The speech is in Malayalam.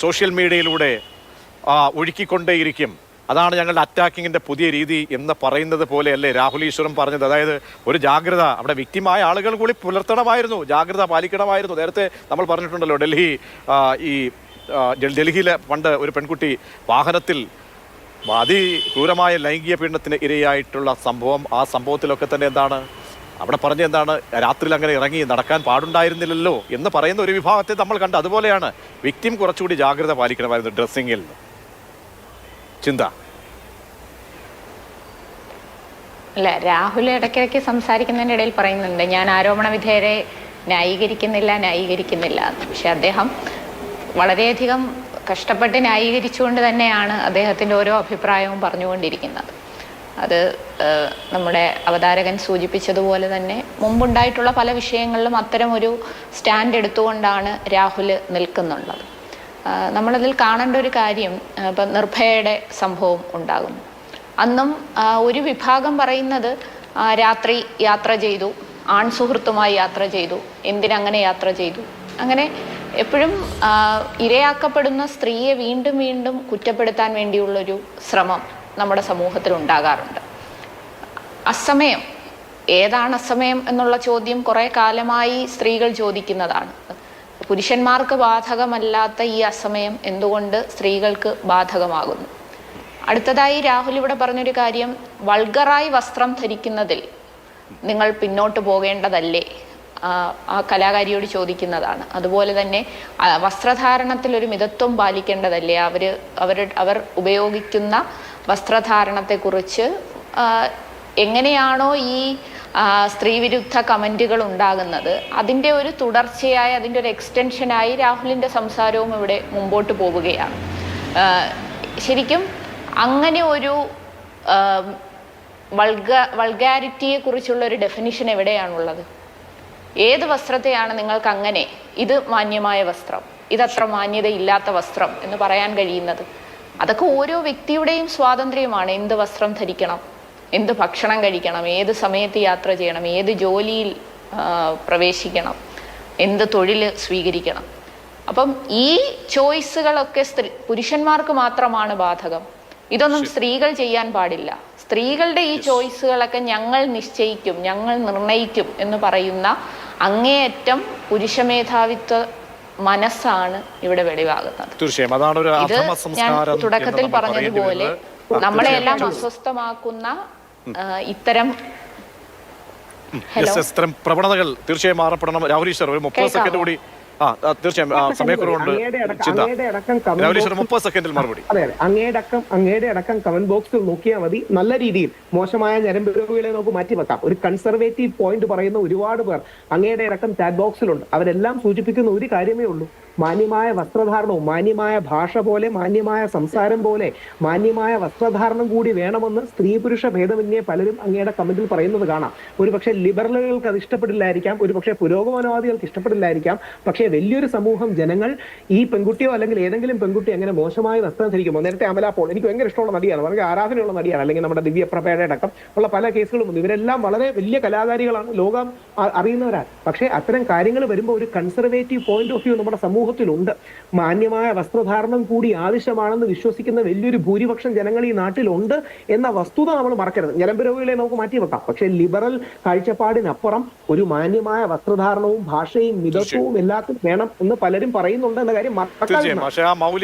സോഷ്യൽ മീഡിയയിലൂടെ ഒഴുക്കിക്കൊണ്ടേയിരിക്കും. അതാണ് ഞങ്ങളുടെ അറ്റാക്കിങ്ങിൻ്റെ പുതിയ രീതി എന്ന് പറയുന്നത് പോലെയല്ലേ രാഹുൽ ഈശ്വറും പറഞ്ഞത്? അതായത് ഒരു ജാഗ്രത അവിടെ വ്യക്തിമായ ആളുകൾ കൂടി പുലർത്തണമായിരുന്നു, ജാഗ്രത പാലിക്കണമായിരുന്നു. നേരത്തെ നമ്മൾ പറഞ്ഞിട്ടുണ്ടല്ലോ, ഡൽഹിയിലെ പണ്ട് ഒരു പെൺകുട്ടി വാഹനത്തിൽ അതിക്രൂരമായ ലൈംഗിക പീഡനത്തിന് ഇരയായിട്ടുള്ള സംഭവം. ആ സംഭവത്തിലൊക്കെ തന്നെ എന്താണ് അവിടെ പറഞ്ഞ എന്താണ്, രാത്രിയിൽ അങ്ങനെ ഇറങ്ങി നടക്കാൻ പാടുണ്ടായിരുന്നില്ലല്ലോ എന്ന് പറയുന്ന ഒരു വിഭാഗത്തെ നമ്മൾ കണ്ടു. അതുപോലെയാണ് വിക്ടിം കുറച്ചുകൂടി ജാഗ്രത പാലിക്കണമായിരുന്നു ഡ്രസ്സിങ്ങിൽ. ചിന്ത അല്ല, രാഹുൽ ഇടയ്ക്കിടയ്ക്ക് സംസാരിക്കുന്നതിൻ്റെ ഇടയിൽ പറയുന്നുണ്ട് ഞാൻ ആരോപണ വിധേയരെ ന്യായീകരിക്കുന്നില്ല. പക്ഷെ അദ്ദേഹം വളരെയധികം കഷ്ടപ്പെട്ട് ന്യായീകരിച്ചുകൊണ്ട് തന്നെയാണ് അദ്ദേഹത്തിൻ്റെ ഓരോ അഭിപ്രായവും പറഞ്ഞുകൊണ്ടിരിക്കുന്നത്. അത് നമ്മുടെ അവതാരകൻ സൂചിപ്പിച്ചതുപോലെ തന്നെ മുമ്പുണ്ടായിട്ടുള്ള പല വിഷയങ്ങളിലും അത്തരം ഒരു സ്റ്റാൻഡ് എടുത്തുകൊണ്ടാണ് രാഹുൽ നിൽക്കുന്നുള്ളത്. നമ്മളതിൽ കാണേണ്ട ഒരു കാര്യം, ഇപ്പം നിർഭയയുടെ സംഭവം ഉണ്ടാകുന്നു. അന്നും ഒരു വിഭാഗം പറയുന്നത് രാത്രി യാത്ര ചെയ്തു, ആൺസുഹൃത്തുമായി യാത്ര ചെയ്തു, എന്തിനങ്ങനെ യാത്ര ചെയ്തു. അങ്ങനെ എപ്പോഴും ഇരയാക്കപ്പെടുന്ന സ്ത്രീയെ വീണ്ടും വീണ്ടും കുറ്റപ്പെടുത്താൻ വേണ്ടിയുള്ളൊരു ശ്രമം നമ്മുടെ സമൂഹത്തിൽ ഉണ്ടാകാറുണ്ട്. അസമയം, ഏതാണ് അസമയം എന്നുള്ള ചോദ്യം കുറേ കാലമായി സ്ത്രീകൾ ചോദിക്കുന്നതാണ്. പുരുഷന്മാർക്ക് ബാധകമല്ലാത്ത ഈ അസമയം എന്തുകൊണ്ട് സ്ത്രീകൾക്ക് ബാധകമാകുന്നു? അടുത്തതായി രാഹുൽ ഇവിടെ പറഞ്ഞൊരു കാര്യം, വൾഗറായി വസ്ത്രം ധരിക്കുന്നതിൽ നിങ്ങൾ പിന്നോട്ട് പോകേണ്ടതല്ലേ? ആ കലാകാരിയോട് ചോദിക്കുന്നതാണ്. അതുപോലെ തന്നെ വസ്ത്രധാരണത്തിൽ ഒരു മിതത്വം പാലിക്കേണ്ടതല്ലേ? അവർ ഉപയോഗിക്കുന്ന വസ്ത്രധാരണത്തെക്കുറിച്ച് എങ്ങനെയാണോ ഈ സ്ത്രീവിരുദ്ധ കമൻറ്റുകൾ ഉണ്ടാകുന്നത്, അതിൻ്റെ ഒരു തുടർച്ചയായി, അതിൻ്റെ ഒരു എക്സ്റ്റൻഷനായി രാഹുലിൻ്റെ സംസാരവും ഇവിടെ മുമ്പോട്ട് പോവുകയാണ്. ശരിക്കും അങ്ങനെ ഒരു വൾഗാരിറ്റിയെക്കുറിച്ചുള്ള ഒരു ഡെഫിനിഷൻ എവിടെയാണുള്ളത്? ഏത് വസ്ത്രത്തെയാണ് നിങ്ങൾക്ക് അങ്ങനെ ഇത് മാന്യമായ വസ്ത്രം, ഇതത്ര മാന്യതയില്ലാത്ത വസ്ത്രം എന്ന് പറയാൻ കഴിയുന്നത്? അതൊക്കെ ഓരോ വ്യക്തിയുടെയും സ്വാതന്ത്ര്യമാണ്. എന്ത് വസ്ത്രം ധരിക്കണം, എന്ത് ഭക്ഷണം കഴിക്കണം, ഏത് സമയത്ത് യാത്ര ചെയ്യണം, ഏത് ജോലിയിൽ പ്രവേശിക്കണം, എന്ത് തൊഴിൽ സ്വീകരിക്കണം. അപ്പം ഈ ചോയ്സുകളൊക്കെ പുരുഷന്മാർക്ക് മാത്രമാണ് ബാധകം. ഇതൊന്നും സ്ത്രീകൾ ചെയ്യാൻ പാടില്ല. സ്ത്രീകളുടെ ഈ ചോയ്സുകളൊക്കെ ഞങ്ങൾ നിശ്ചയിക്കും, ഞങ്ങൾ നിർണയിക്കും എന്ന് പറയുന്ന അങ്ങേയറ്റം പുരുഷമേധാവിത്വ മനസ്സാണ് ഇവിടെ വെളിവാകുന്നത്. തീർച്ചയായും അതാണ് ഒരു ഞാൻ തുടക്കത്തിൽ പറഞ്ഞതുപോലെ നമ്മളെല്ലാം അസ്വസ്ഥമാക്കുന്ന ഇത്തരം പ്രവണതകൾ തീർച്ചയായും മാറപ്പെടണം. രാഹുൽ ഈശ്വർ ഒരു 30 സെക്കൻഡ് കൂടി. തീർച്ചയായും സമയക്കുറവുണ്ട്. രാഹുൽ 30 സെക്കൻഡിൽ മറുപടി. അങ്ങയുടെ അടക്കം കമന്റ് ബോക്സിൽ നോക്കിയാൽ മതി. നല്ല രീതിയിൽ മോശമായ ഞരമ്പ് രോഗികളെ നമുക്ക് മാറ്റിവെക്കാം. ഒരു കൺസർവേറ്റീവ് പോയിന്റ് പറയുന്ന ഒരുപാട് പേർ അങ്ങയുടെ അടക്കം ചാറ്റ് ബോക്സിലുണ്ട്. അവരെല്ലാം സൂചിപ്പിക്കുന്ന ഒരു കാര്യമേ ഉള്ളൂ, മാന്യമായ വസ്ത്രധാരണവും മാന്യമായ ഭാഷ പോലെ, മാന്യമായ സംസാരം പോലെ മാന്യമായ വസ്ത്രധാരണം കൂടി വേണമെന്ന് സ്ത്രീ പുരുഷ ഭേദമന്യേ പലരും അങ്ങയുടെ കമന്റിൽ പറയുന്നത് കാണാം. ഒരുപക്ഷെ ലിബറലുകൾക്ക് അത് ഇഷ്ടപ്പെടില്ലായിരിക്കാം, ഒരുപക്ഷെ പുരോഗമനവാദികൾക്ക് ഇഷ്ടപ്പെടില്ലായിരിക്കാം. പക്ഷേ വലിയൊരു സമൂഹം ജനങ്ങൾ ഈ പെൺകുട്ടിയോ അല്ലെങ്കിൽ ഏതെങ്കിലും പെൺകുട്ടി അങ്ങനെ മോശമായ വസ്ത്രം ധരിക്കുമ്പോൾ, നേരത്തെ അമല പോൾ എനിക്ക് ഭയങ്കര ഇഷ്ടമുള്ള നടിയാണ്, വളരെ ആരാധനയുള്ള നടിയാണ്, അല്ലെങ്കിൽ നമ്മുടെ ദിവ്യപ്രഭയുടെ അടക്കം ഉള്ള പല കേസുകളും ഉണ്ട്. ഇവരെല്ലാം വളരെ വലിയ കലാകാരികളാണ്, ലോകം അറിയുന്നവരാണ്. പക്ഷേ അത്തരം കാര്യങ്ങൾ വരുമ്പോൾ ഒരു കൺസർവേറ്റീവ് പോയിന്റ് ഓഫ് വ്യൂ നമ്മുടെ സമൂഹത്തിലുണ്ട്. മാന്യമായ വസ്ത്രധാരണം കൂടി ആവശ്യമാണെന്ന് വിശ്വസിക്കുന്ന വലിയൊരു ഭൂരിപക്ഷം ജനങ്ങൾ ഈ നാട്ടിലുണ്ട് എന്ന വസ്തുത നമ്മൾ മറക്കരുത്. ഞരമ്പ് രോഗികളെ നമുക്ക് മാറ്റിവെക്കാം, പക്ഷേ ലിബറൽ കാഴ്ചപ്പാടിനപ്പുറം ഒരു മാന്യമായ വസ്ത്രധാരണവും ഭാഷയും മിതത്വവും എല്ലാത്തിനും വേണം എന്ന് പലരും പറയുന്നുണ്ട് എന്ന കാര്യം മറക്കാതെ.